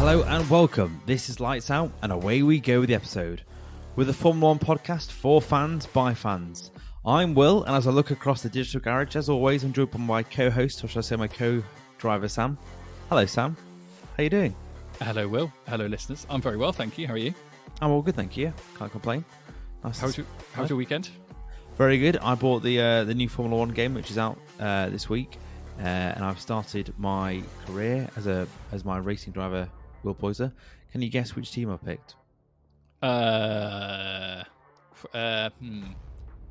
Hello and welcome. This is Lights Out and away we go with the episode. We're the Formula 1 podcast for fans by fans. I'm Will, and as I look across the digital garage, as always, I'm joined by my co-host, or should I say my co-driver, Sam. Hello, Sam. How you doing? Hello, Will. Hello, listeners. I'm very well, thank you. How are you? I'm all good, thank you. Can't complain. Nice. How's your weekend? Very good. I bought the new Formula 1 game, which is out this week, and I've started my career as my racing driver, Will Poyser. Can you guess which team I picked?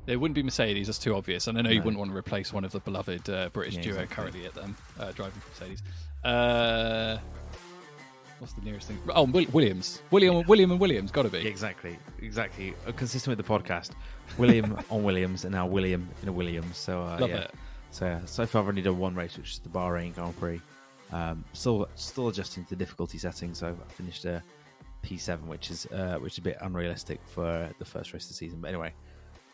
It wouldn't be Mercedes. That's too obvious. And I know you wouldn't want to replace one of the beloved British duo currently at them driving for Mercedes. What's the nearest thing? Oh, Williams. William and Williams. Got to be. Exactly. Consistent with the podcast. William on Williams and now William in a Williams. So Love it. So far I've only done one race, which is the Bahrain Grand Prix. Still adjusting to the difficulty setting. So I finished a P7, which is a bit unrealistic for the first race of the season. But anyway,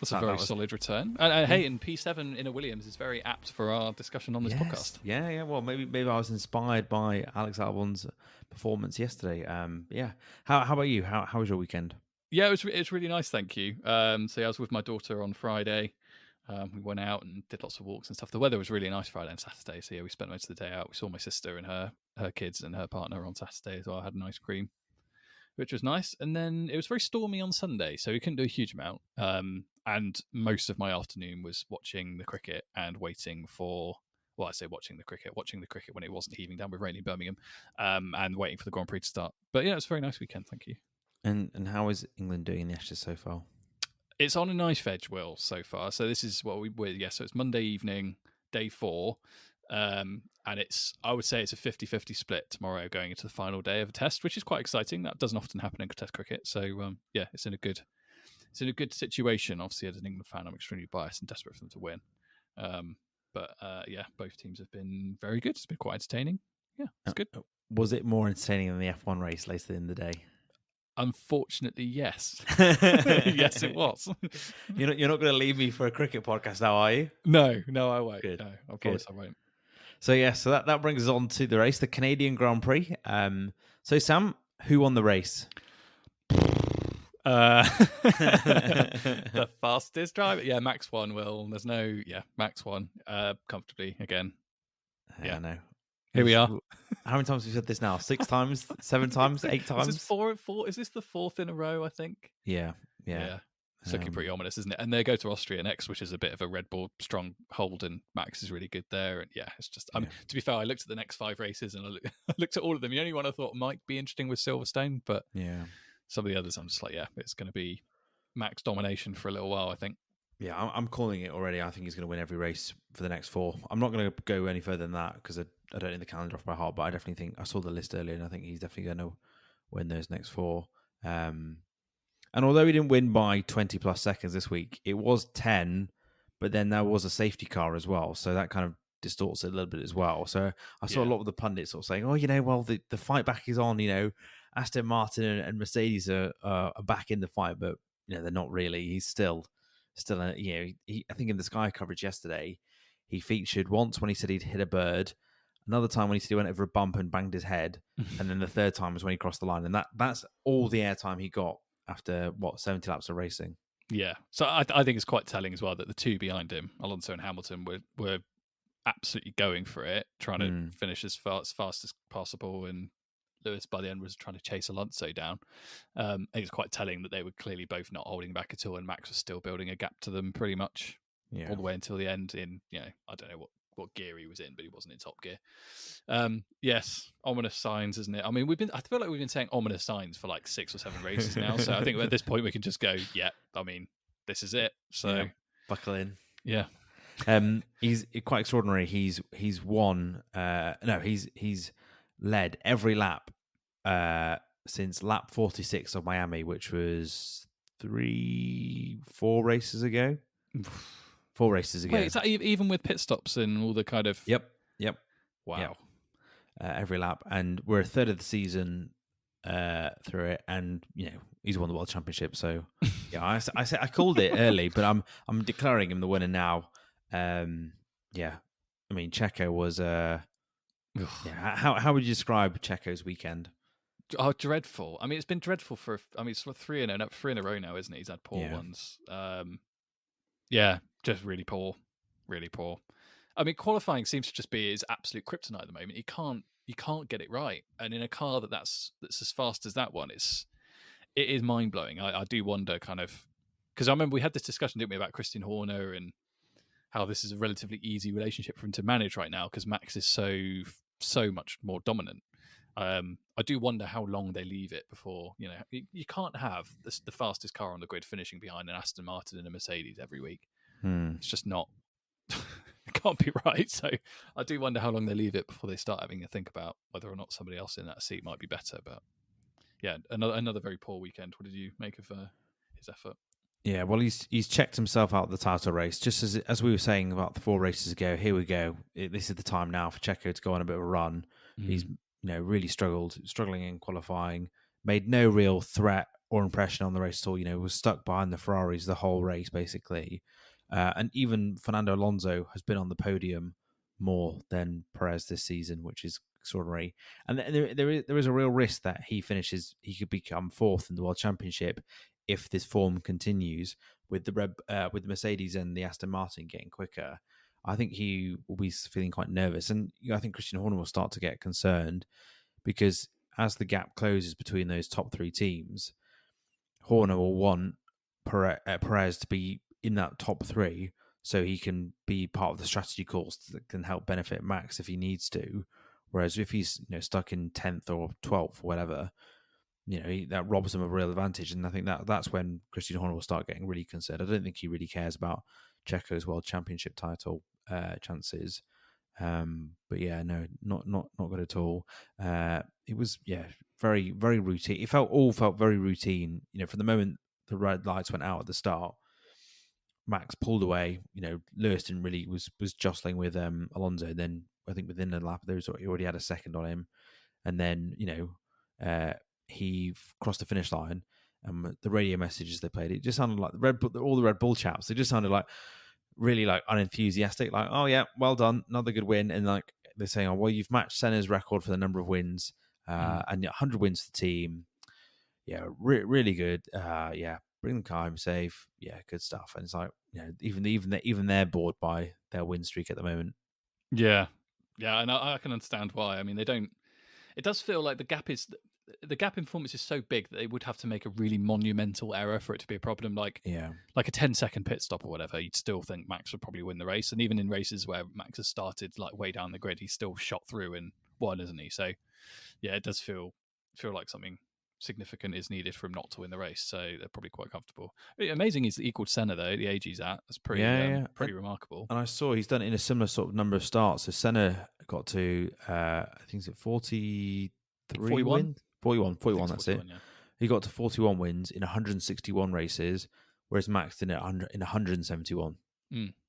that's a very solid return. And hey, in P7 in a Williams is very apt for our discussion on this podcast. Yeah. Well, maybe I was inspired by Alex Albon's performance yesterday. How about you? How was your weekend? Yeah, it was really nice, thank you. I was with my daughter on Friday. We went out and did lots of walks and stuff. The weather was really nice Friday and Saturday, so yeah, we spent most of the day out. We saw my sister and her kids and her partner on Saturday as well. I had an ice cream, which was nice. And then it was very stormy on Sunday, so we couldn't do a huge amount. And most of my afternoon was watching the cricket and waiting for, well, I say watching the cricket when it wasn't heaving down with rain in Birmingham, and waiting for the Grand Prix to start. But yeah, it was a very nice weekend, thank you. And how is England doing in the Ashes so far? It's on a nice veg, Will, so far. So this is what so it's Monday evening, day 4. And I would say it's a 50-50 split tomorrow going into the final day of a test, which is quite exciting. That doesn't often happen in test cricket. So it's in a good situation. Obviously, as an England fan, I'm extremely biased and desperate for them to win. But both teams have been very good. It's been quite entertaining. Yeah, it's good. Was it more entertaining than the F1 race later in the day? Unfortunately, yes. Yes, it was. You're not going to leave me for a cricket podcast now, are you? No, I won't. Good. No, I promise I won't. So that brings us on to the race, the Canadian Grand Prix. So Sam, who won the race? The fastest driver. Yeah, Max won, Will. Max won comfortably again. Yeah, I know. Here we are. How many times have we said this now? 6 times? 7 times? 8 times? Is this four? Is this the 4th in a row, I think? Yeah. It's looking pretty ominous, isn't it? And they go to Austria next, which is a bit of a Red Bull stronghold, and Max is really good there. And yeah, it's just, to be fair, I looked at the next 5 races and I looked at all of them. The only one I thought might be interesting was Silverstone, but some of the others I'm just like, it's going to be Max domination for a little while, I think. Yeah, I'm calling it already. I think he's going to win every race for the next 4. I'm not going to go any further than that because I don't know the calendar off by heart, but I definitely think I saw the list earlier and I think he's definitely going to win those next 4. And although he didn't win by 20 plus seconds this week, it was 10, but then there was a safety car as well. So that kind of distorts it a little bit as well. So I saw a lot of the pundits sort of saying, the fight back is on, Aston Martin and Mercedes are back in the fight, but they're not really. He's still, I think in the Sky coverage yesterday, he featured once when he said he'd hit a bird, another time when he said he went over a bump and banged his head, and then the third time was when he crossed the line. And that's all the airtime he got after, 70 laps of racing. Yeah. So I think it's quite telling as well that the 2 behind him, Alonso and Hamilton, were absolutely going for it, trying to finish as fast as possible, and Lewis by the end was trying to chase Alonso down. I think it's quite telling that they were clearly both not holding back at all, and Max was still building a gap to them pretty much all the way until the end. In I don't know what gear he was in, but he wasn't in top gear. Yes, ominous signs, isn't it? I mean, I feel like we've been saying ominous signs for like 6 or 7 races now. So I think at this point we can just go, this is it. So buckle in. Yeah. He's quite extraordinary. He's won. He's led every lap since lap 46 of Miami, which was 4 races ago. 4 races ago. Wait, is that even with pit stops and all the kind of... Yep. Wow. Yep. Every lap. And we're a third of the season through it. And, he's won the World Championship. So, I called it early, but I'm declaring him the winner now. I mean, Checo was... how would you describe Checo's weekend? Oh, dreadful. I mean, it's been dreadful for. I mean, it's 3 in a row now, isn't it? He's had poor ones. Yeah, just really poor, really poor. I mean, qualifying seems to just be his absolute kryptonite at the moment. You can't get it right, and in a car that's as fast as that one, it is mind blowing. I do wonder, kind of, because I remember we had this discussion, didn't we, about Christian Horner and how this is a relatively easy relationship for him to manage right now because Max is so much more dominant. I do wonder how long they leave it before, you can't have the fastest car on the grid finishing behind an Aston Martin and a Mercedes every week. It's just not, it can't be right. So I do wonder how long they leave it before they start having to think about whether or not somebody else in that seat might be better. But yeah, another very poor weekend. What did you make of his effort? Yeah, well, he's checked himself out of the title race. Just as we were saying about the 4 races ago, here we go. This is the time now for Checo to go on a bit of a run. He's really struggling in qualifying, made no real threat or impression on the race at all. Was stuck behind the Ferraris the whole race basically, and even Fernando Alonso has been on the podium more than Perez this season, which is extraordinary. And there is a real risk that he could become 4th in the World Championship if this form continues with the Mercedes and the Aston Martin getting quicker. I think he will be feeling quite nervous, and I think Christian Horner will start to get concerned because as the gap closes between those top 3 teams, Horner will want Perez to be in that top 3 so he can be part of the strategy calls that can help benefit Max if he needs to. Whereas if he's stuck in 10th or 12th or whatever, that robs him of a real advantage. And I think that's when Christian Horner will start getting really concerned. I don't think he really cares about Checo's World Championship title chances. But yeah, no, not good at all. It was very very routine. It all felt very routine. From the moment the red lights went out at the start, Max pulled away. Lewis didn't really was jostling with Alonso. Then I think within the lap, he already had a second on him, and then he crossed the finish line, and the radio messages they played, it just sounded like all the Red Bull chaps. They just sounded like really like unenthusiastic, like, oh yeah, well done, another good win. And like they're saying, oh well, you've matched Senna's record for the number of wins, and 100 wins for the team. Yeah, really good. Yeah, bring the car home safe. Yeah, good stuff. And it's like, even they're bored by their win streak at the moment. Yeah, and I can understand why. I mean, they don't. It does feel like the gap in performance is so big that they would have to make a really monumental error for it to be a problem. Like a 10-second pit stop or whatever, you'd still think Max would probably win the race. And even in races where Max has started like way down the grid, he's still shot through and won, isn't he? So yeah, it does feel like something significant is needed for him not to win the race. So they're probably quite comfortable. Amazing he's equal to Senna though, the age he's at. That's pretty pretty remarkable. And I saw he's done it in a similar sort of number of starts. So Senna got to I think it's 43 wins. 41, that's it. Yeah. He got to 41 wins in 161 races, whereas Max did it in 171.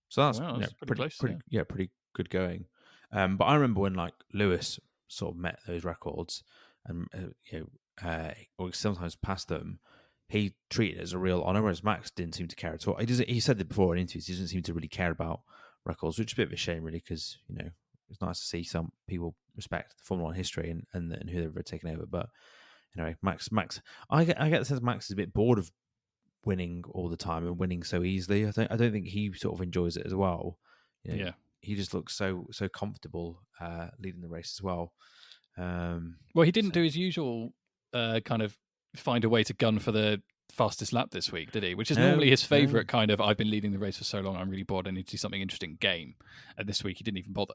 So that's pretty close. Pretty good going. But I remember when like Lewis sort of met those records and or sometimes passed them, he treated it as a real honour, whereas Max didn't seem to care at all. He said it before in interviews, he doesn't seem to really care about records, which is a bit of a shame really, because it's nice to see some people respect the Formula 1 history and who they've taken over. But anyway, Max, I get the sense Max is a bit bored of winning all the time and winning so easily. I don't think he sort of enjoys it as well. He just looks so comfortable leading the race as well. Well, he didn't do his usual kind of find a way to gun for the fastest lap this week, did he? Which is normally his favourite kind of, I've been leading the race for so long, I'm really bored, I need to do something interesting game. And this week he didn't even bother.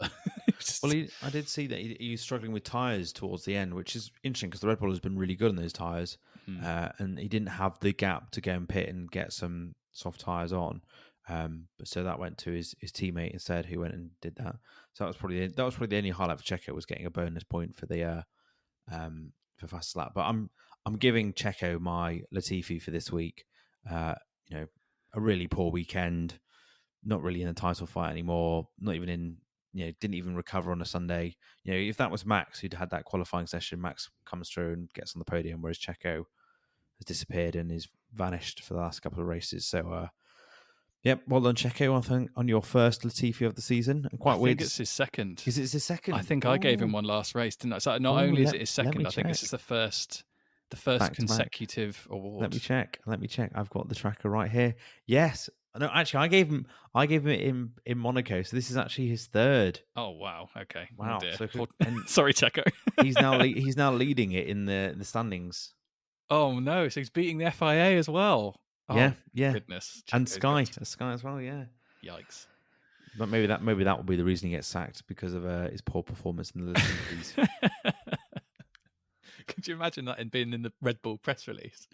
Well, I did see that he's struggling with tyres towards the end, which is interesting because the Red Bull has been really good on those tyres. And he didn't have the gap to go and pit and get some soft tyres on. But so that went to his teammate instead, who went and did that. So that was probably the only highlight for Checo, was getting a bonus point for the for fastest lap. But I'm giving Checo my Latifi for this week. A really poor weekend, not really in a title fight anymore. Not even in, didn't even recover on a Sunday. If that was Max who'd had that qualifying session, Max comes through and gets on the podium, whereas Checo has disappeared and is vanished for the last couple of races. So Yep, well done, Checo. I think on your first Latifi of the season, and quite I weird. think it's his second. Is it his second? I think I gave him one last race, didn't I? So not only is it his second, I think this is the first consecutive award. Let me check. I've got the tracker right here. Yes. No, actually, I gave him in Monaco. So this is actually his third. Oh wow. Okay. Wow. Oh, dear. So sorry, Checo. he's now leading it in the standings. Oh no! So he's beating the FIA as well. Yeah. Oh, goodness. Checo's and Sky as well. Yeah. Yikes. But maybe that will be the reason he gets sacked, because of his poor performance in the Latifi's. Could you imagine that in being in the Red Bull press release?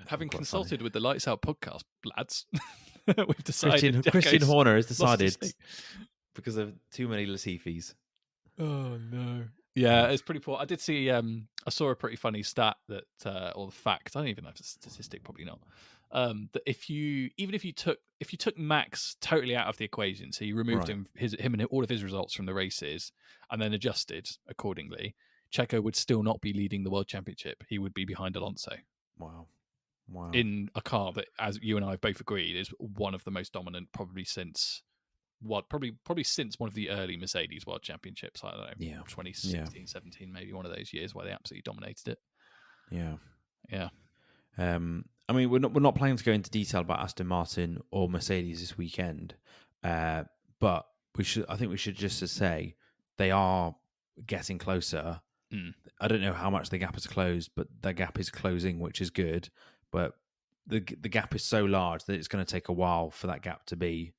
Having consulted with the Lights Out podcast, lads, we've decided Christian Horner has decided because of too many Latifi's. Oh no. Yeah, it's pretty poor. I did see I saw a pretty funny stat that or the fact, I don't even know if it's a statistic, probably not. That if you took Max totally out of the equation, so you removed him and all of his results from the races and then adjusted accordingly, Checo would still not be leading the World Championship. He would be behind Alonso. Wow. In a car that, as you and I have both agreed, is one of the most dominant probably since since one of the early Mercedes World Championships. I don't know, 2016, 17, maybe one of those years where they absolutely dominated it. Yeah. I mean, we're not planning to go into detail about Aston Martin or Mercedes this weekend, but I think we should just say they are getting closer. I don't know how much the gap has closed, but the gap is closing, which is good. But the gap is so large that it's going to take a while for that gap to be,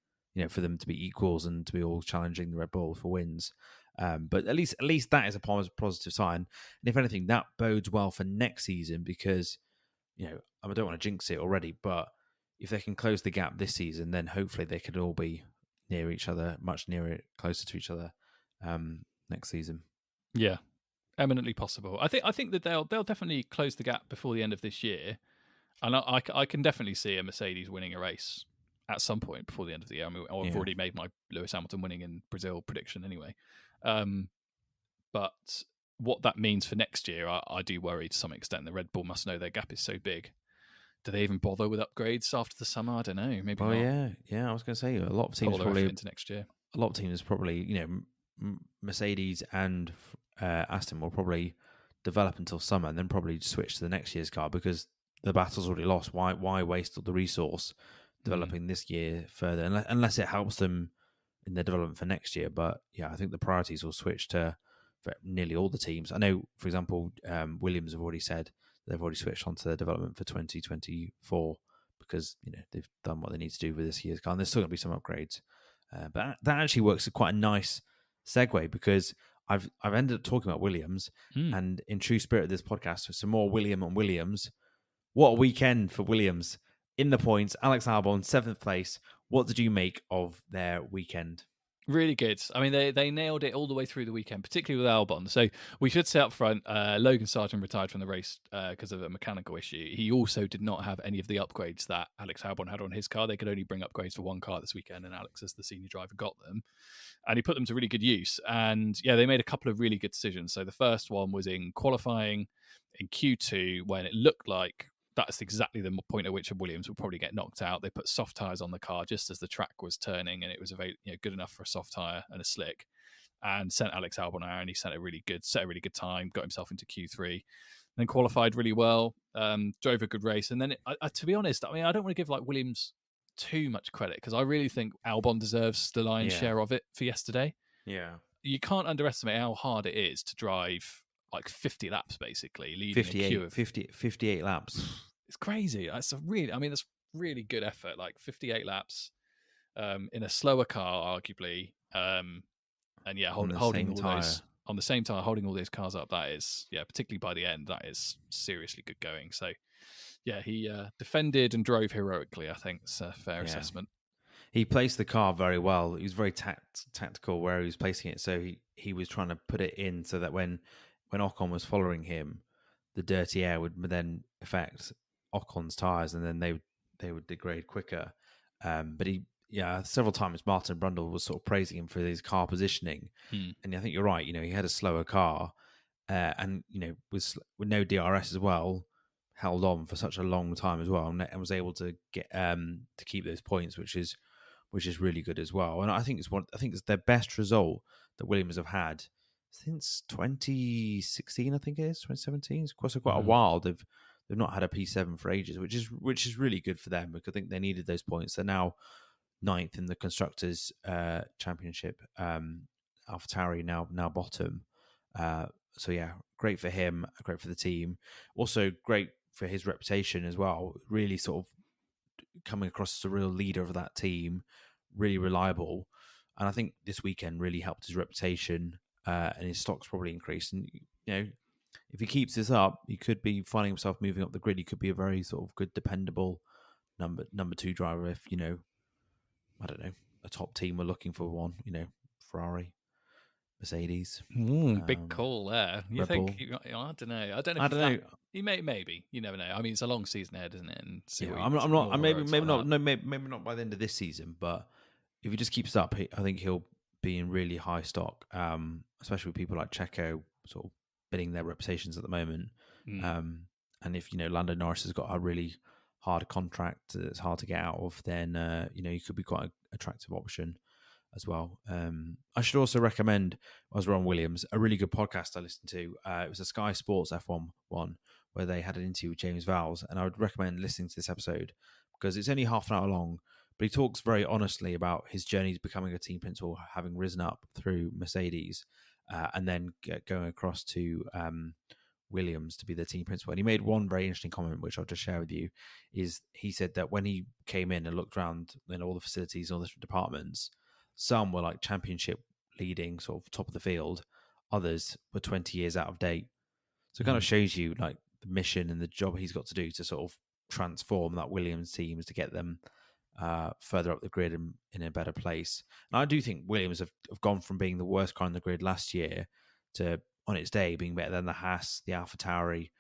for them to be equals and to be all challenging the Red Bull for wins. But at least that is a positive sign. And if anything, that bodes well for next season, because, I don't want to jinx it already, but if they can close the gap this season, then hopefully they could all be near each other, much nearer, closer to each other next season. Yeah, eminently possible. I think that they'll definitely close the gap before the end of this year. And I can definitely see a Mercedes winning a race at some point before the end of the year. I mean, I've already made my Lewis Hamilton winning in Brazil prediction anyway. But what that means for next year, I do worry to some extent. The Red Bull must know their gap is so big. Do they even bother with upgrades after the summer? I don't know. Maybe not. Yeah. I was going to say, a lot of teams probably into next year. A lot of teams probably, Mercedes and Aston will probably develop until summer and then probably switch to the next year's car, because the battle's already lost. Why waste all the resource developing this year further, unless it helps them in their development for next year? But yeah, I think the priorities will switch for nearly all the teams. I know, for example, Williams have already said they've already switched onto their development for 2024 because they've done what they need to do with this year's car. And there's still going to be some upgrades, but that actually works as quite a nice segue, because I've ended up talking about Williams, and in true spirit of this podcast, some more William and Williams. What a weekend for Williams in the points. Alex Albon, 7th place. What did you make of their weekend? Really good. I mean, they nailed it all the way through the weekend, particularly with Albon. So we should say up front, Logan Sargent retired from the race because of a mechanical issue. He also did not have any of the upgrades that Alex Albon had on his car. They could only bring upgrades for one car this weekend, and Alex, as the senior driver, got them. And he put them to really good use. And yeah, they made a couple of really good decisions. So the first one was in qualifying in Q2, when it looked like that's exactly the point at which Williams would probably get knocked out. They put soft tyres on the car just as the track was turning, and it was good enough for a soft tyre and a slick, and sent Alex Albon out, and he set a really good time, got himself into Q3, then qualified really well, drove a good race. And then, to be honest, I mean, I don't want to give Williams too much credit, because I really think Albon deserves the lion's share of it for yesterday. Yeah. You can't underestimate how hard it is to drive 50 laps, basically, leading a queue of 58 laps. It's crazy. That's really good effort. 58 laps in a slower car, arguably, and holding all those on the same tire, holding all those cars up. That is, particularly by the end, that is seriously good going. So, yeah, he defended and drove heroically. I think it's a fair assessment. He placed the car very well. He was very tactical where he was placing it. So he was trying to put it in so that when Ocon was following him, the dirty air would then affect Ocon's tyres, and then they would degrade quicker. But several times Martin Brundle was sort of praising him for his car positioning, and I think you're right. He had a slower car, and with no DRS as well. held on for such a long time as well, and was able to get to keep those points, which is really good as well. And I think it's their best result that Williams have had since 2016. I think it is 2017. It's quite a while. They've not had a P7 for ages, which is really good for them, because I think they needed those points. They're now 9th in the constructors championship. Alpha Tauri now bottom. So yeah, great for him, great for the team. Also great for his reputation as well. Really sort of coming across as a real leader of that team, really reliable. And I think this weekend really helped his reputation, and his stock's probably increased. And, if he keeps this up, he could be finding himself moving up the grid. He could be a very sort of good, dependable number 2 driver if, I don't know, a top team were looking for one, Ferrari, Mercedes. Big call there. You Red think? Bull. I don't know. I don't know. You maybe. You never know. I mean, it's a long season ahead, isn't it? And maybe not by the end of this season, but if he just keeps up, I think he'll be in really high stock, especially with people like Checo sort of bidding their reputations at the moment. And if Lando Norris has got a really hard contract that's hard to get out of, then he could be quite an attractive option as well. I should also recommend, as we're on Williams, a really good podcast I listened to. It was a Sky Sports F1 one where they had an interview with James Vowles, and I would recommend listening to this episode because it's only half an hour long, but he talks very honestly about his journey to becoming a team principal, having risen up through Mercedes, and then going across to Williams to be the team principal. And he made one very interesting comment, which I'll just share with you, is he said that when he came in and looked around in all the facilities and all the different departments, some were like championship leading, sort of top of the field. Others were 20 years out of date. So it kind of shows you like the mission and the job he's got to do to sort of transform that Williams teams to get them further up the grid and in a better place. And I do think Williams have gone from being the worst car on the grid last year to, on its day, being better than the Haas, the Alpha Tauri,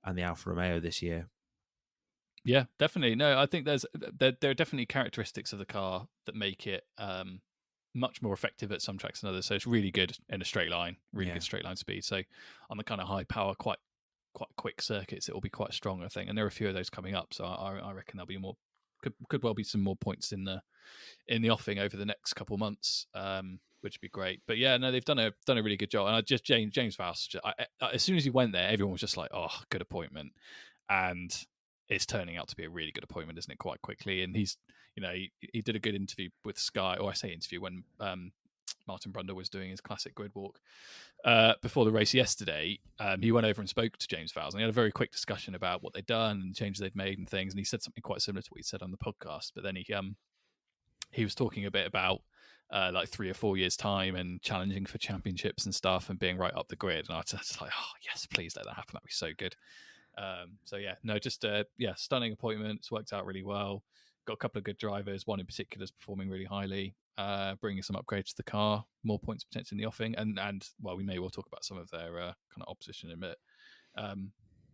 and the Alfa Romeo this year. Yeah, definitely. No, I think there are definitely characteristics of the car that make it much more effective at some tracks than others. So it's really good in a straight line, good straight line speed. So on the kind of high power, quite quick circuits, it will be quite strong, I think. And there are a few of those coming up. So I reckon there'll be more. Could well be some more points in the offing over the next couple of months, which would be great. But yeah, no, they've done a really good job. And James Vowles, as soon as he went there, everyone was just like, "Oh, good appointment," and it's turning out to be a really good appointment, isn't it? Quite quickly, and he's, he did a good interview with Sky, or I say interview, when Martin Brundle was doing his classic grid walk before the race yesterday. He went over and spoke to James Vowles, and he had a very quick discussion about what they'd done and changes they'd made and things. And he said something quite similar to what he said on the podcast. But then he was talking a bit about like 3 or 4 years' time and challenging for championships and stuff and being right up the grid. And I was just like, oh yes, please let that happen. That'd be so good. So yeah, no, just stunning appointment. It's worked out really well. Got a couple of good drivers. One in particular is performing really highly, bringing some upgrades to the car, more points potentially in the offing, and well, we may well talk about some of their kind of opposition in a bit.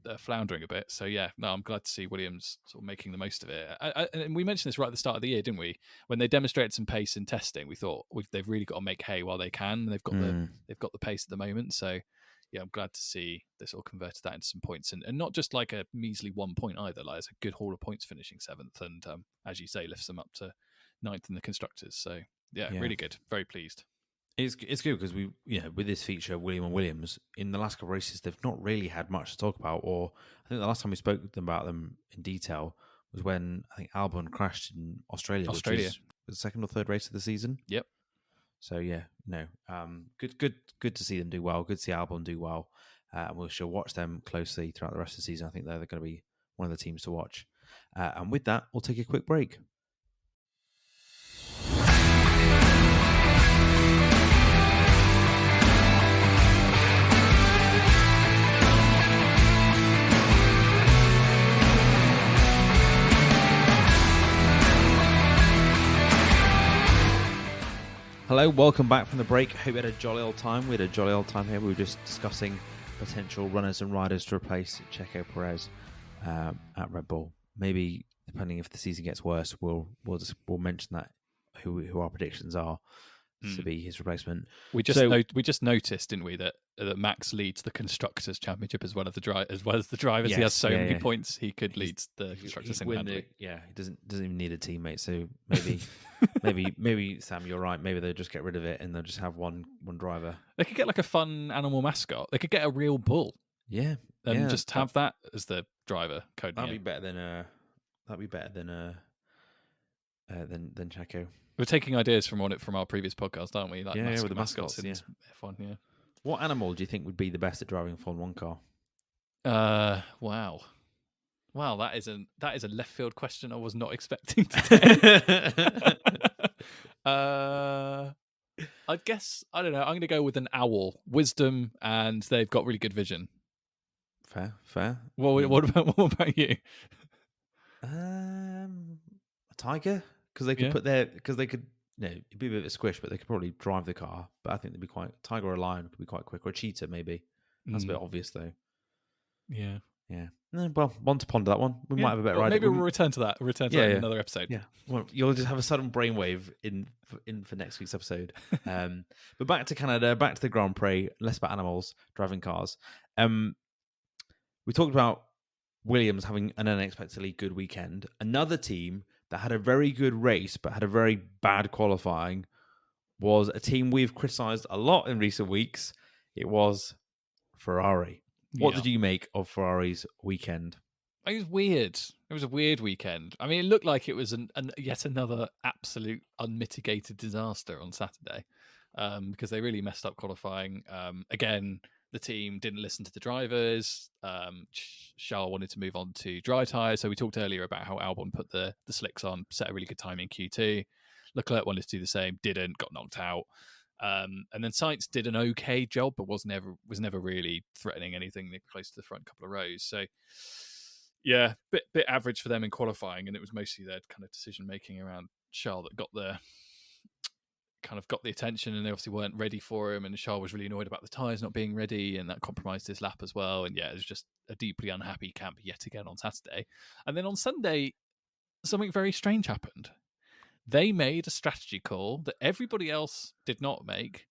They're floundering a bit, so yeah, no, I'm glad to see Williams sort of making the most of it. And we mentioned this right at the start of the year, didn't we? When they demonstrated some pace in testing, we thought they've really got to make hay while they can. They've got the pace at the moment, so. Yeah, I'm glad to see they sort of converted that into some points, and not just like a measly 1 point either. Like it's a good haul of points, finishing 7th, and as you say, lifts them up to 9th in the constructors. So yeah, really good. Very pleased. It's good because we, with this feature, William and Williams, in the last couple of races, they've not really had much to talk about. Or I think the last time we spoke about them in detail was when I think Albon crashed in Australia. Which was the second or third race of the season. Yep. So yeah, good to see them do well. Good to see Albon do well. And we shall watch them closely throughout the rest of the season. I think they're going to be one of the teams to watch. And with that, we'll take a quick break. Hello, welcome back from the break. Hope you had a jolly old time. We had a jolly old time here. We were just discussing potential runners and riders to replace Checo Perez at Red Bull. Maybe, depending if the season gets worse, we'll mention that who our predictions are. to be his replacement. We just noticed, didn't we, that Max leads the constructors' championship as well as the drivers. Yes, he has so many points. He could lead the constructors single-handedly. He doesn't even need a teammate. So maybe Sam, you're right. Maybe they'll just get rid of it and they'll just have one driver. They could get like a fun animal mascot. They could get a real bull. Yeah, and just have that as the driver code. That'd be better than than Checo. We're taking ideas from our previous podcast, aren't we? Like with the mascots in F1. Yeah. What animal do you think would be the best at driving a Formula 1 car? Wow, that is a left field question I was not expecting today. I guess I don't know. I'm going to go with an owl. Wisdom, and they've got really good vision. Fair. Well, what about you? A tiger, because they could it'd be a bit of a squish, but they could probably drive the car. But I think they'd be tiger or a lion could be quite quick, or a cheetah maybe. That's a bit obvious though. Yeah. Well, one to ponder that one. We might have a better idea. Maybe we'll return to that. That in another episode. Yeah. Well, you'll just have a sudden brainwave in for next week's episode. But back to Canada, back to the Grand Prix. Less about animals, driving cars. We talked about Williams having an unexpectedly good weekend. Another team that had a very good race but had a very bad qualifying was a team we've criticised a lot in recent weeks. It was Ferrari. What did you make of Ferrari's weekend? It was weird. It was a weird weekend. I mean, it looked like it was yet another absolute unmitigated disaster on Saturday because they really messed up qualifying. Again, the team didn't listen to the drivers. Charles wanted to move on to dry tyres. So we talked earlier about how Albon put the slicks on, set a really good time in Q2. Leclerc wanted to do the same, didn't, got knocked out. And then Sainz did an okay job, but was never really threatening anything close to the front couple of rows. So yeah, bit average for them in qualifying, and it was mostly their kind of decision making around Charles that got the attention, and they obviously weren't ready for him. And Charles was really annoyed about the tyres not being ready, and that compromised his lap as well. And yeah, it was just a deeply unhappy camp yet again on Saturday. And then on Sunday, something very strange happened. They made a strategy call that everybody else did not make,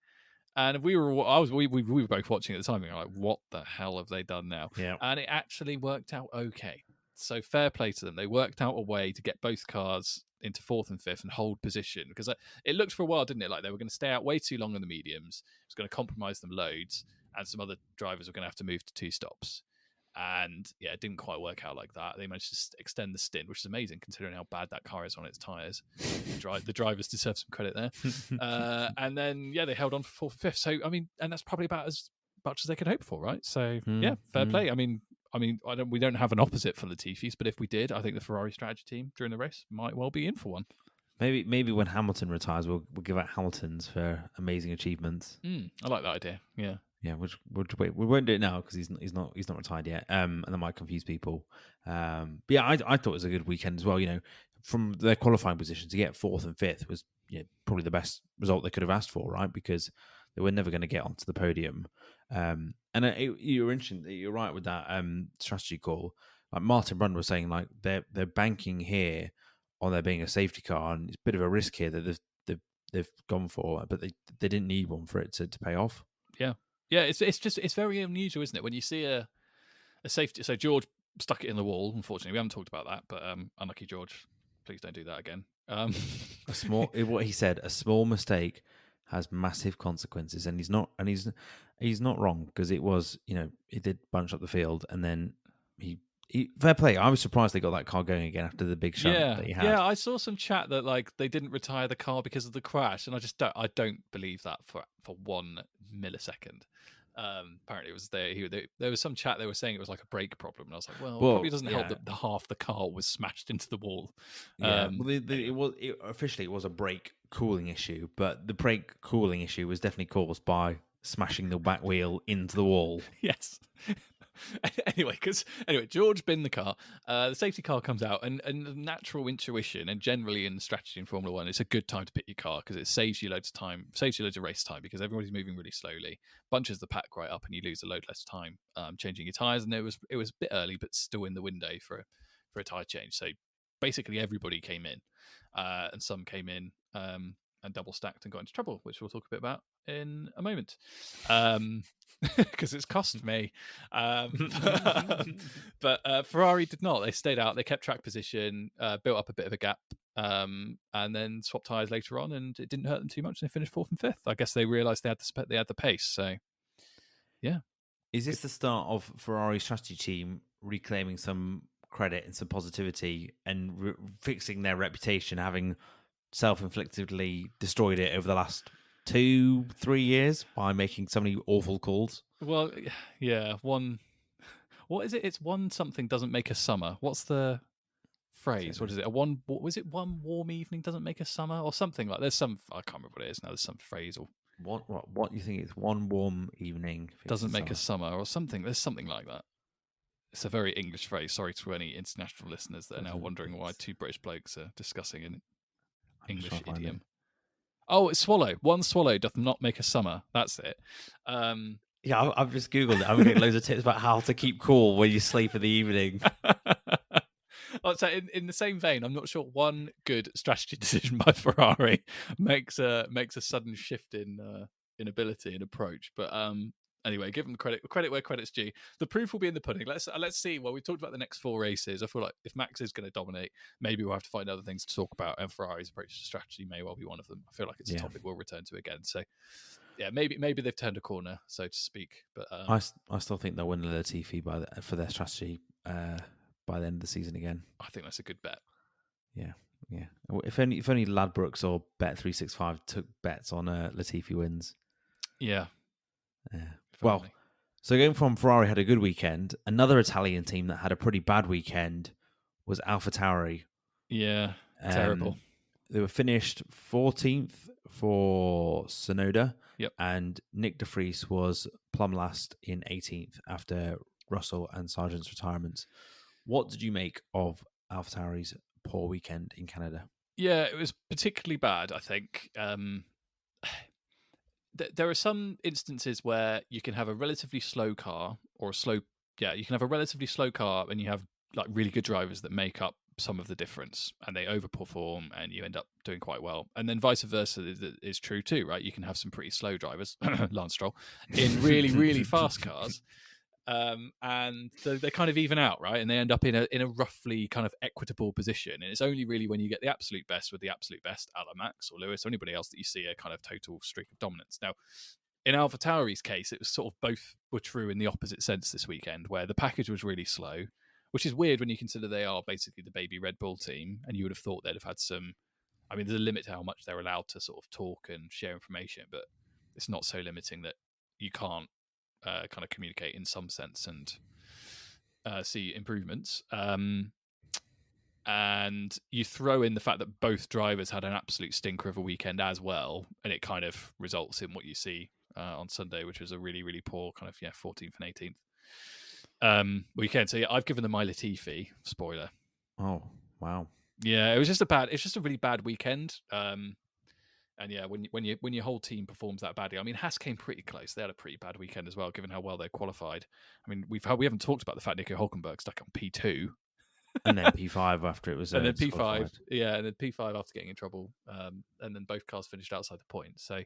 and we were both watching at the time. We were like, "What the hell have they done now?" Yeah, and it actually worked out okay. So fair play to them. They worked out a way to get both cars into fourth and fifth and hold position, because it looked for a while, didn't it? Like they were going to stay out way too long on the mediums. It was going to compromise them loads, and some other drivers were going to have to move to two stops. And yeah, it didn't quite work out like that. They managed to extend the stint, which is amazing considering how bad that car is on its tyres. The drivers deserve some credit there. And then, they held on for fourth and fifth. So, I mean, and that's probably about as much as they could hope for, right? So, fair play. I mean, we don't have an opposite for Latifi's, but if we did, I think the Ferrari strategy team during the race might well be in for one. Maybe when Hamilton retires, we'll give out Hamiltons for amazing achievements. I like that idea. Yeah. Yeah, we won't do it now because he's not retired yet, and that might confuse people. But yeah, I thought it was a good weekend as well. You know, from their qualifying position to get fourth and fifth was probably the best result they could have asked for, right? Because they were never going to get onto the podium. And you're interesting. You're right with that strategy call. Like Martin Brundle was saying, like they're banking here on there being a safety car, and it's a bit of a risk here that they've gone for, but they didn't need one for it to pay off. Yeah. Yeah, it's very unusual, isn't it? When you see a safety. So George stuck it in the wall. Unfortunately, we haven't talked about that, but unlucky George. Please don't do that again. What he said, a small mistake has massive consequences, and he's not wrong, because it was, he did bunch up the field, and then he fair play. I was surprised they got that car going again after the big shunt that he had. Yeah, I saw some chat that like they didn't retire the car because of the crash, and I don't believe that for 1 millisecond. Apparently it was there was some chat they were saying it was like a brake problem, and I was like, well, it probably doesn't help that the half the car was smashed into the wall. Officially it was a brake cooling issue, but the brake cooling issue was definitely caused by smashing the back wheel into the wall. Yes. Anyway, George binned the car. The safety car comes out, and natural intuition, and generally in strategy in Formula One, it's a good time to pit your car because it saves you loads of time, saves you loads of race time, because everybody's moving really slowly, bunches the pack right up, and you lose a load less time changing your tyres. And it was a bit early, but still in the window for a tyre change. So basically, everybody came in, and some came in and double stacked and got into trouble, which we'll talk a bit about in a moment. Because it's cost me. But Ferrari did not. They stayed out. They kept track position, built up a bit of a gap, and then swapped tyres later on, and it didn't hurt them too much. They finished 4th and 5th. I guess they realised they had the pace. So, yeah. Is this the start of Ferrari's strategy team reclaiming some credit and some positivity and fixing their reputation, having self-inflictedly destroyed it over the last 2-3 years by making so many awful calls? Well, yeah. What is it? It's one something doesn't make a summer. What's the phrase? What is it? One warm evening doesn't make a summer, or something like? There's some, I can't remember what it is now. There's some phrase or what do you think? It's one warm evening doesn't make a summer or something. There's something like that. It's a very English phrase. Sorry to any international listeners that are now wondering why two British blokes are discussing an English idiom. Oh, it's swallow. One swallow doth not make a summer. That's it. Yeah, I've just Googled it. I'm getting loads of tips about how to keep cool when you sleep in the evening. So in the same vein, I'm not sure one good strategy decision by Ferrari makes a sudden shift in ability and approach. But anyway, give them credit where credit's due. The proof will be in the pudding. Let's see. Well, we talked about the next 4 races. I feel like if Max is going to dominate, maybe we'll have to find other things to talk about. And Ferrari's approach to strategy may well be one of them. I feel like it's a topic we'll return to again. So yeah, maybe they've turned a corner, so to speak. But I still think they'll win Latifi for their strategy by the end of the season again. I think that's a good bet. Yeah. If only Ladbrokes or Bet365 took bets on Latifi wins. Yeah. Well, so going from Ferrari had a good weekend, another Italian team that had a pretty bad weekend was Alpha Tauri. Yeah, terrible. They were finished 14th for Sonoda. Yep. And Nyck de Vries was plumb last in 18th after Russell and Sargent's retirements. What did you make of Alpha Tauri's poor weekend in Canada? Yeah, it was particularly bad, I think. There are some instances where you can have a relatively slow car you can have a relatively slow car and you have like really good drivers that make up some of the difference and they overperform and you end up doing quite well. And then vice versa is true too, right? You can have some pretty slow drivers, Lance Stroll, in really, really fast cars. And they kind of even out, right? And they end up in a roughly kind of equitable position. And it's only really when you get the absolute best with the absolute best, a la Max or Lewis or anybody else, that you see a kind of total streak of dominance. Now, in Alpha Tauri's case, it was sort of both were true in the opposite sense this weekend, where the package was really slow, which is weird when you consider they are basically the baby Red Bull team, and you would have thought they'd have had some. I mean, there's a limit to how much they're allowed to sort of talk and share information, but it's not so limiting that you can't kind of communicate in some sense and see improvements. And you throw in the fact that both drivers had an absolute stinker of a weekend as well, and it kind of results in what you see on Sunday, which was a really, really poor kind of 14th and 18th weekend. So yeah, I've given them my Latifi. Spoiler. Oh wow. Yeah, it's just a really bad weekend. And yeah, when your whole team performs that badly, I mean, Haas came pretty close. They had a pretty bad weekend as well, given how well they qualified. I mean, we haven't talked about the fact Nico Hülkenberg stuck on P2, and then P5 after it was, and then P5, and then P5 after getting in trouble, and then both cars finished outside the point. So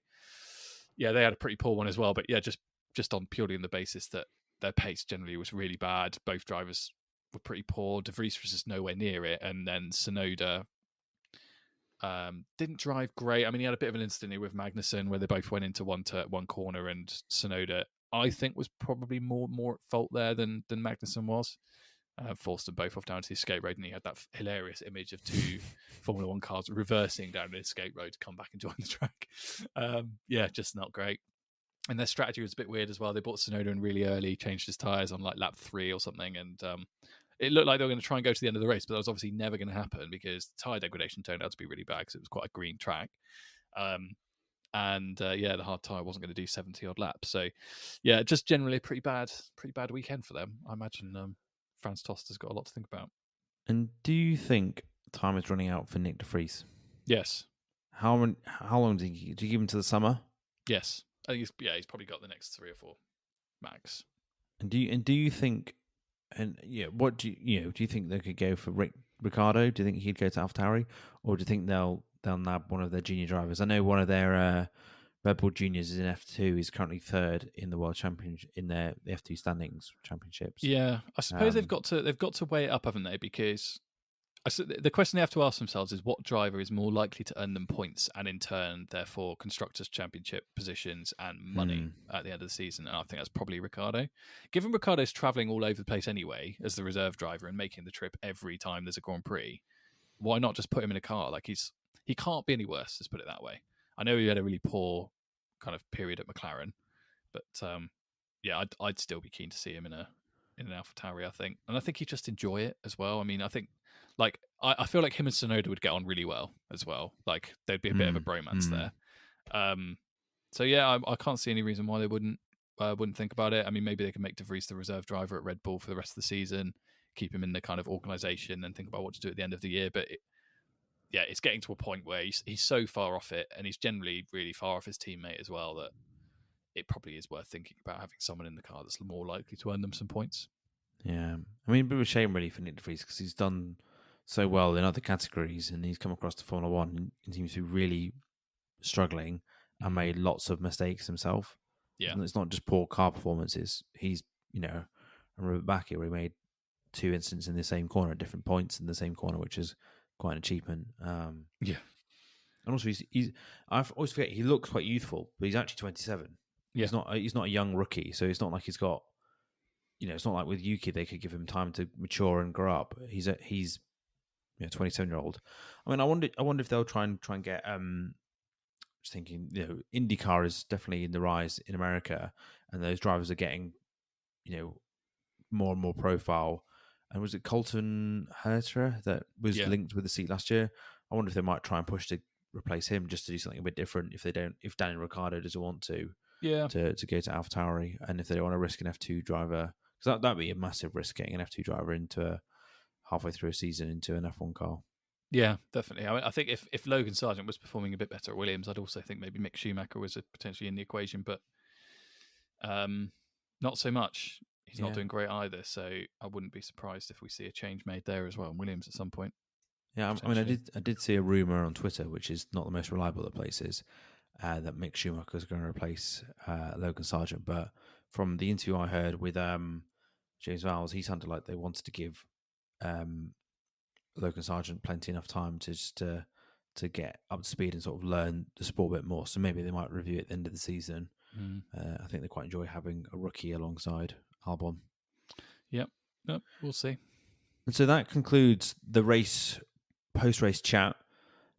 yeah, they had a pretty poor one as well. But yeah, just on purely on the basis that their pace generally was really bad. Both drivers were pretty poor. De Vries was just nowhere near it, and then Sonoda didn't drive great. I mean, he had a bit of an incident here with Magnussen where they both went into one corner, and Sonoda, I think, was probably more at fault there than Magnussen was. Forced them both off down to the escape road, and he had that hilarious image of 2 Formula 1 cars reversing down the escape road to come back and join the track. Yeah, just not great. And their strategy was a bit weird as well. They bought Sonoda in really early, changed his tyres on like lap 3 or something, and it looked like they were going to try and go to the end of the race, but that was obviously never going to happen because tyre degradation turned out to be really bad because it was quite a green track. The hard tyre wasn't going to do 70-odd laps. So, yeah, just generally a pretty bad weekend for them. I imagine Franz Tost has got a lot to think about. And do you think time is running out for Nyck de Vries? Yes. How long do you give him to the summer? Yes. I think he's probably got the next 3 or 4 max. And do you think? And what do you think they could go for Ricardo? Do you think he'd go to AlphaTauri, or do you think they'll they'll nab one of their junior drivers. I know one of their Red Bull juniors is in F2. He's currently third in the world championship in the F2 standings championships. Yeah, I suppose they've got to weigh it up, haven't they? Because the question they have to ask themselves is what driver is more likely to earn them points and in turn, therefore, constructors' championship positions and money at the end of the season. And I think that's probably Ricciardo. Given Ricciardo's travelling all over the place anyway as the reserve driver and making the trip every time there's a Grand Prix, why not just put him in a car? Like he can't be any worse, let's put it that way. I know he had a really poor kind of period at McLaren, but yeah, I'd still be keen to see him in an Alpha Tauri, I think. And I think he'd just enjoy it as well. I mean, I think like I feel like him and Tsunoda would get on really well as well. Like there'd be a bit of a bromance there. So yeah, I can't see any reason why they wouldn't think about it. I mean, maybe they can make De Vries the reserve driver at Red Bull for the rest of the season, keep him in the kind of organisation and think about what to do at the end of the year. But it's getting to a point where he's so far off it, and he's generally really far off his teammate as well, that it probably is worth thinking about having someone in the car that's more likely to earn them some points. Yeah, I mean, a bit of a shame really for Nyck de Vries because he's done so well in other categories, and he's come across to Formula One and seems to be really struggling and made lots of mistakes himself. Yeah, and it's not just poor car performances. He's I remember back here where he made 2 incidents in the same corner at different points in the same corner, which is quite an achievement. Yeah, and also he's I always forget he looks quite youthful, but he's actually 27. Yeah, he's not a young rookie, so it's not like he's got. It's not like with Yuki they could give him time to mature and grow up. He's 27-year-old. I mean, I wonder if they'll try and get. Just thinking, IndyCar is definitely in the rise in America, and those drivers are getting, more and more profile. And was it Colton Herta that was linked with the seat last year? I wonder if they might try and push to replace him just to do something a bit different. If Daniel Ricciardo doesn't want to go to AlphaTauri, and if they don't want to risk an F2 driver. Because that'd be a massive risk getting an F2 driver into halfway through a season into an F1 car. Yeah, definitely. I mean, I think if Logan Sargent was performing a bit better at Williams, I'd also think maybe Mick Schumacher was potentially in the equation, but not so much. He's not doing great either, so I wouldn't be surprised if we see a change made there as well in Williams at some point. Yeah, I mean, I did see a rumor on Twitter, which is not the most reliable of places, that Mick Schumacher is going to replace Logan Sargent, but from the interview I heard with James Vowles, he sounded like they wanted to give Logan Sargent plenty enough time to just to get up to speed and sort of learn the sport a bit more. So maybe they might review it at the end of the season. I think they quite enjoy having a rookie alongside Albon. Yep, we'll see. And so that concludes the post-race chat.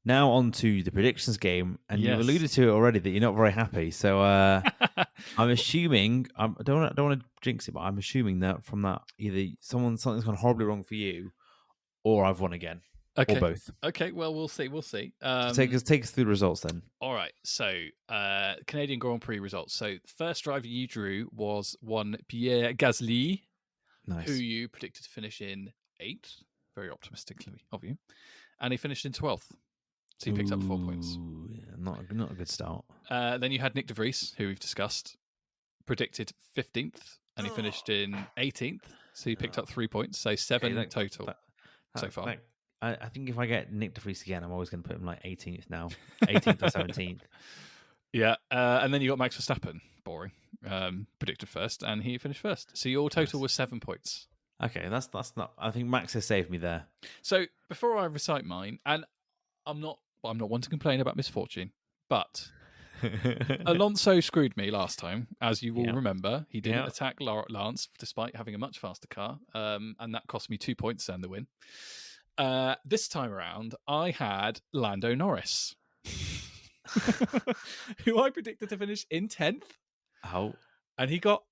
Now on to the predictions game, and you've alluded to it already that you're not very happy. So I'm assuming I don't want to jinx it, but I'm assuming that from that either something's gone horribly wrong for you, or I've won again, or both. Okay, well we'll see. So take us through the results then. All right. So Canadian Grand Prix results. So the first driver you drew was one Pierre Gasly, who you predicted to finish in 8th, very optimistically of you, and he finished in 12th. So he picked up 4 points. Yeah, not a good start. Then you had Nyck de Vries, who we've discussed, predicted 15th, and he finished in 18th. So he picked up 3 points. So 7 total so far. I think if I get Nyck de Vries again, I'm always going to put him like 18th now. 18th or 17th. Yeah. And then you got Max Verstappen, boring, predicted first, and he finished first. So your total was 7 points. Okay, that's not. I think Max has saved me there. So before I recite mine, and I'm not one to complain about misfortune, but Alonso screwed me last time, as you will remember. He didn't attack Lance despite having a much faster car, and that cost me 2 points and the win. This time around, I had Lando Norris, who I predicted to finish in 10th. Oh, and he got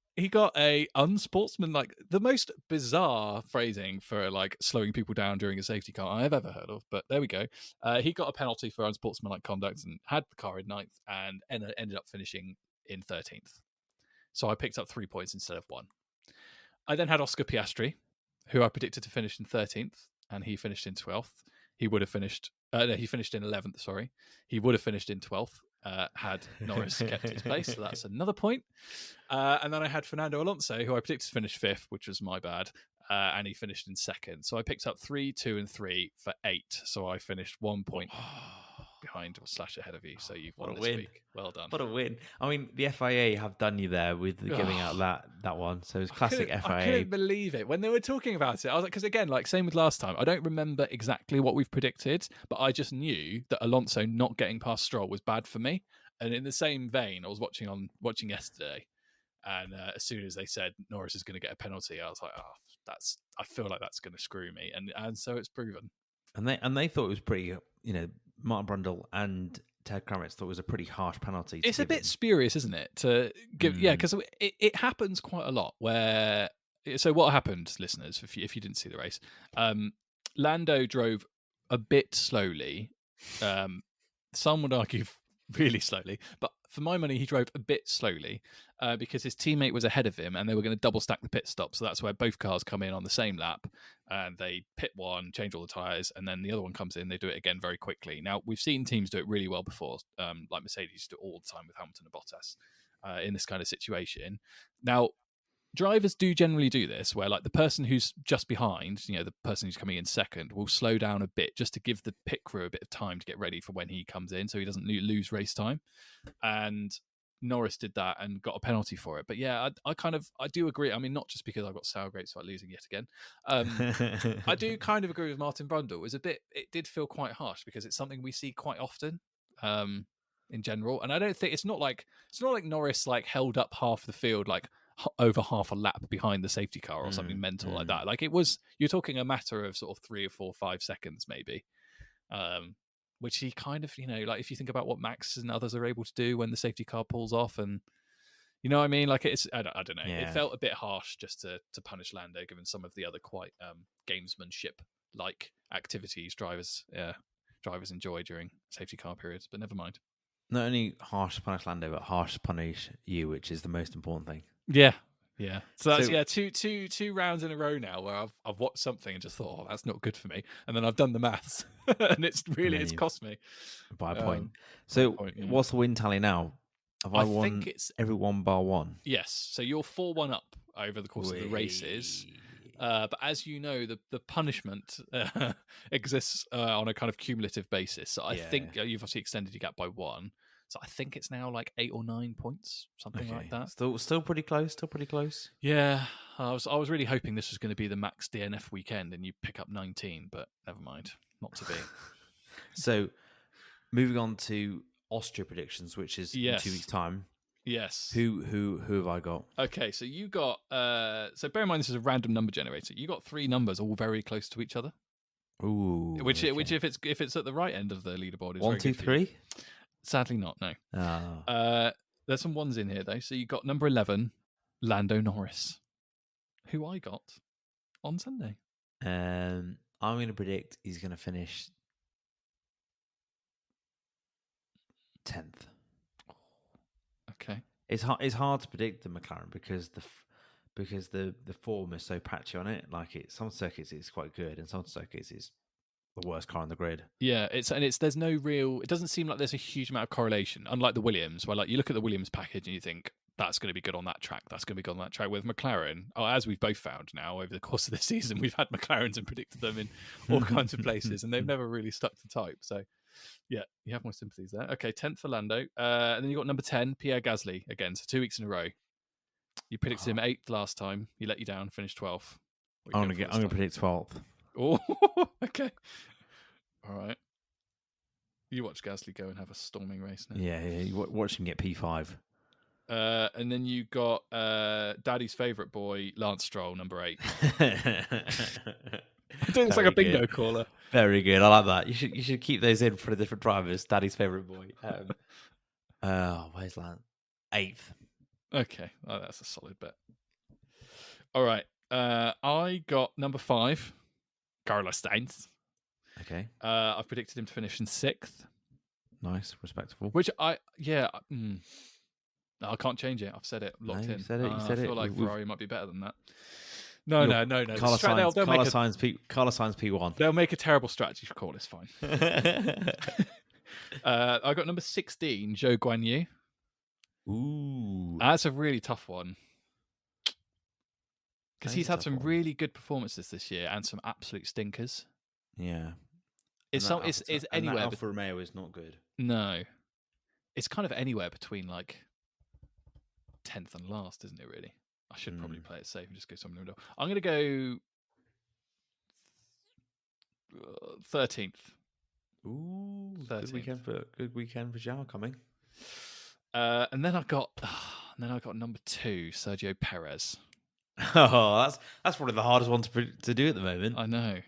a unsportsmanlike, the most bizarre phrasing for like slowing people down during a safety car I've ever heard of. But there we go. He got a penalty for unsportsmanlike conduct and had the car in 9th and ended up finishing in 13th. So I picked up 3 points instead of 1. I then had Oscar Piastri, who I predicted to finish in 13th, and he finished in 12th. He would have finished. He finished in 11th. Sorry, he would have finished in 12th. Had Norris kept his place, so that's another point. And then I had Fernando Alonso, who I predicted to finish 5th, which was my bad, and he finished in 2nd. So I picked up 3, 2, and 3 for 8. So I finished 1 point behind or / ahead of you. So you've What won a this win. week. Well done. What a win. I mean, the FIA have done you there with giving out that one. So it's classic FIA. I couldn't believe it. When they were talking about it, I was like, because again, like same with last time, I don't remember exactly what we've predicted, but I just knew that Alonso not getting past Stroll was bad for me. And in the same vein, I was watching yesterday, and as soon as they said Norris is going to get a penalty, I was like, oh, I feel like that's going to screw me. And so it's proven. And they thought it was pretty, Martin Brundle and Ted Kravitz thought it was a pretty harsh penalty. It's a bit spurious, isn't it? To give, because it happens quite a lot. Where so what happened, listeners? If you didn't see the race, Lando drove a bit slowly. Some would argue really slowly, but for my money, he drove a bit slowly because his teammate was ahead of him, and they were going to double stack the pit stop. So that's where both cars come in on the same lap, and they pit one, change all the tires, and then the other one comes in. They do it again very quickly. Now we've seen teams do it really well before, like Mercedes do it all the time with Hamilton and Bottas in this kind of situation. Now, drivers do generally do this, where like the person who's just behind, the person who's coming in second, will slow down a bit just to give the pit crew a bit of time to get ready for when he comes in, so he doesn't lose race time. And Norris did that and got a penalty for it. But yeah, I do agree. I mean, not just because I've got sour grapes about losing yet again. I do kind of agree with Martin Brundle. It did feel quite harsh because it's something we see quite often. In general, and I don't think it's not like Norris like held up half the field like over half a lap behind the safety car or something mental like that. Like you're talking a matter of sort of 3 or 4 or 5 seconds maybe, which he kind of, like if you think about what Max and others are able to do when the safety car pulls off, and you know what I mean, like I don't know, It felt a bit harsh just to punish Lando, given some of the other quite gamesmanship like activities drivers enjoy during safety car periods, but never mind. Not only harsh to punish Lando, but harsh to punish you, which is the most important thing. Yeah. So that's two rounds in a row now where I've watched something and just thought, oh, that's not good for me, and then I've done the maths, and it's cost me by a point. What's the win tally now? Have I won? Think it's everyone bar one. Yes. So you're 4-1 up over the course of the races. But as you know, the punishment exists on a kind of cumulative basis. So I think you've obviously extended your gap by 1. So I think it's now like 8 or 9 points, something like that. Still pretty close. Yeah, I was really hoping this was going to be the Max DNF weekend and you pick up 19, but never mind, not to be. So, moving on to Austria predictions, which is in 2 weeks' time. Yes. Who have I got? Okay, so you got so bear in mind this is a random number generator. You got 3 numbers all very close to each other. Ooh. Which if it's at the right end of the leaderboard is 1, 2, 3? Sadly not, no. Oh. There's some ones in here though. So you got number 11, Lando Norris, who I got on Sunday. I'm going to predict he's going to finish 10th. Okay. It's hard to predict the McLaren because the form is so patchy on it. Like some circuits it's quite good, and some circuits it's the worst car on the grid. Yeah, there's no real. It doesn't seem like there's a huge amount of correlation. Unlike the Williams, where like you look at the Williams package and you think that's going to be good on that track. That's going to be good on that track. With McLaren, as we've both found now over the course of this season, we've had McLarens and predicted them in all kinds of places, and they've never really stuck to type. So. Yeah, you have my sympathies there. Okay, 10th for Lando. And then you got number 10, Pierre Gasly, again. So 2 weeks in a row. You predicted him 8th last time. He let you down, finished 12th. I'm going to predict 12th. Oh, okay. All right. You watch Gasly go and have a storming race now. Yeah, you watch him get P5. And then you got Daddy's favourite boy, Lance Stroll, number 8. I think it's like a bingo caller. Very good. I like that. You should keep those in for the different drivers. Daddy's favourite boy. Where's Lance? 8th. Okay, that's a solid bet. All right. I got number 5, Carlos Sainz. Okay. I've predicted him to finish in 6th. Nice, respectable. Which I can't change it. I've said it, locked in. You said it. I feel like Ferrari might be better than that. No. Carlos Sainz P1. They'll make a terrible strategy call. It's fine. I got number 16, Zhou Guanyu. Ooh, that's a really tough one because he's had some really good performances this year and some absolute stinkers. Yeah, It's anywhere. Alfa Romeo is not good. No. It's kind of anywhere between like 10th and last, isn't it, really? I should probably play it safe and just go somewhere in the middle. I'm going to go 13th. Ooh, 13th. Good weekend for Zhao coming. And then I got number 2, Sergio Perez. Oh, that's probably the hardest one to do at the moment. I know.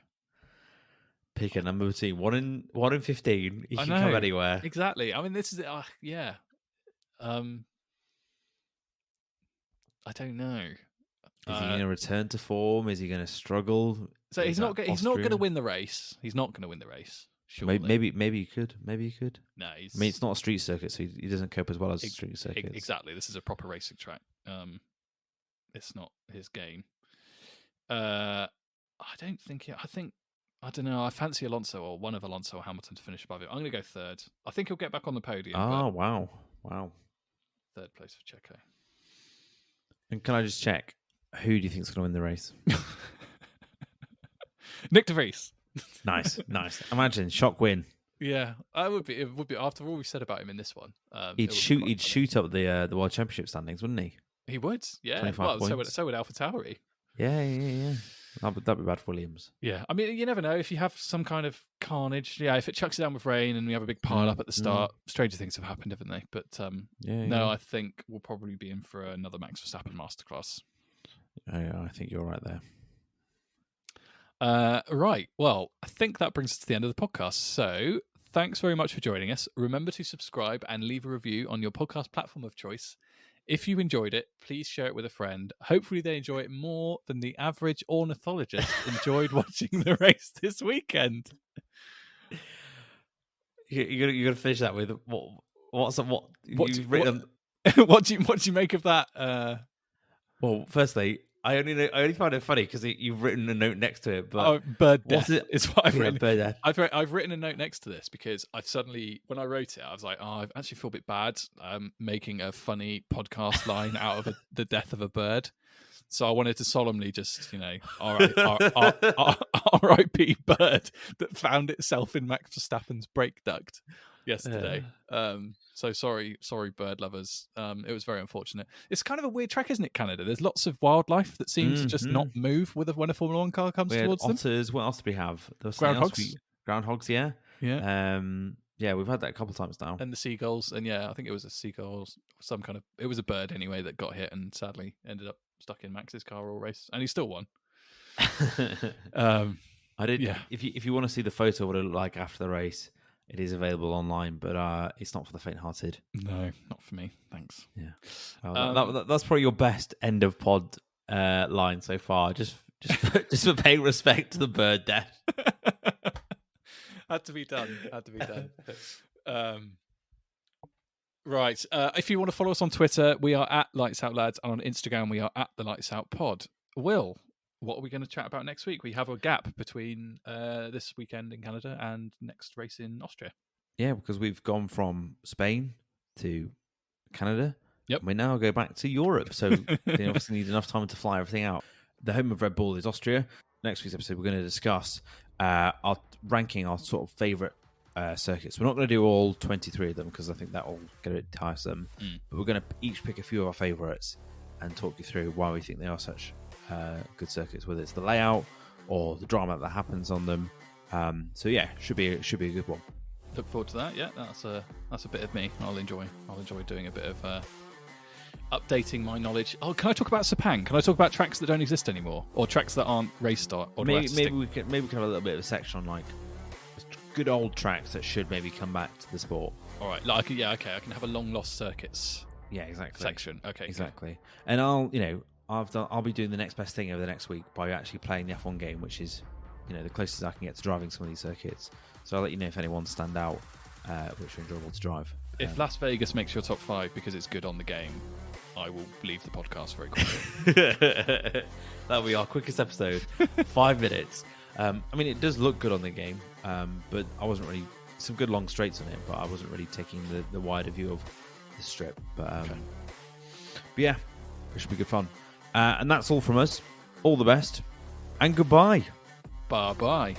Pick a number between 1 and 15. You can come anywhere. Exactly. I mean, this is yeah. I don't know. Is he going to return to form? Is he going to struggle? So he's not going to win the race. He's not going to win the race. Surely. Maybe he could. No, I mean, it's not a street circuit, so he doesn't cope as well as street circuits. Exactly. This is a proper racing track. It's not his game. I don't think. I don't know. I fancy Alonso or one of Alonso or Hamilton to finish above him. I'm going to go 3rd. I think he'll get back on the podium. Oh, wow. 3rd place for Checo. And can I just check, who do you think is going to win the race? Nyck de Vries. Nice. Imagine, shock win. Yeah, it would be. After all we said about him in this one, he'd shoot up the World Championship standings, wouldn't he? He would. Yeah. 25 points. So would Alpha Tauri. Yeah. That'd be bad for Williams. Yeah, I mean, you never know. If you have some kind of carnage, if it chucks it down with rain and we have a big pile up at the start, stranger things have happened, haven't they? But I think we'll probably be in for another Max Verstappen masterclass. I think you're right there. Right. Well, I think that brings us to the end of the podcast. So thanks very much for joining us. Remember to subscribe and leave a review on your podcast platform of choice. If you enjoyed it, please share it with a friend. Hopefully they enjoy it more than the average ornithologist enjoyed watching the race this weekend. You're gonna finish that with what you've written. What do you make of that? Well, firstly, I only find it funny because you've written a note next to it. But bird death is what I've written. Bird death. I've written a note next to this because I've suddenly, when I wrote it, I was like, I actually feel a bit bad making a funny podcast line out of the death of a bird. So I wanted to solemnly just, R.I.P. bird that found itself in Max Verstappen's brake duct yesterday. So sorry, bird lovers. It was very unfortunate. It's kind of a weird track, isn't it, Canada? There's lots of wildlife that seems to just not move when a Formula One car comes towards them. Otters. What else do we have? Groundhogs. Groundhogs, yeah. Yeah. Yeah, we've had that a couple of times now. And the seagulls. And I think it was a seagull, it was a bird anyway that got hit and sadly ended up stuck in Max's car all race. And he still won. I did. Yeah. If you want to see the photo of what it looked like after the race, it is available online, but it's not for the faint-hearted. No, not for me. Thanks. Yeah, that's probably your best end of pod line so far. Just for paying respect to the bird death. Had to be done. Right. If you want to follow us on Twitter, we are at Lights Out Lads, and on Instagram we are at the Lights Out Pod. Will, what are we going to chat about next week? We have a gap between this weekend in Canada and next race in Austria. Yeah, because we've gone from Spain to Canada. Yep. We now go back to Europe, so they obviously need enough time to fly everything out. The home of Red Bull is Austria. Next week's episode, we're going to discuss our ranking our sort of favourite circuits. We're not going to do all 23 of them because I think that will get a bit tiresome. But we're going to each pick a few of our favourites and talk you through why we think they are such good circuits, whether it's the layout or the drama that happens on them. So yeah, should be a good one. Look forward to that. Yeah, that's a bit of me. I'll enjoy doing a bit of updating my knowledge. Oh, can I talk about Sepang? Can I talk about tracks that don't exist anymore, or tracks that aren't race start? Or maybe we can have a little bit of a section on like good old tracks that should maybe come back to the sport. All right, I can have a long lost circuits. Yeah, exactly. Section. Okay, exactly. Good. And I'll be doing the next best thing over the next week by actually playing the F1 game, which is the closest I can get to driving some of these circuits. So I'll let you know if any ones stand out, which are enjoyable to drive. If Las Vegas makes your top 5 because it's good on the game, I will leave the podcast very quickly. That'll be our quickest episode. 5 minutes. It does look good on the game, but I wasn't really some good long straights on it, but I wasn't really taking the wider view of the strip. But yeah, it should be good fun. And that's all from us. All the best, and goodbye. Bye bye.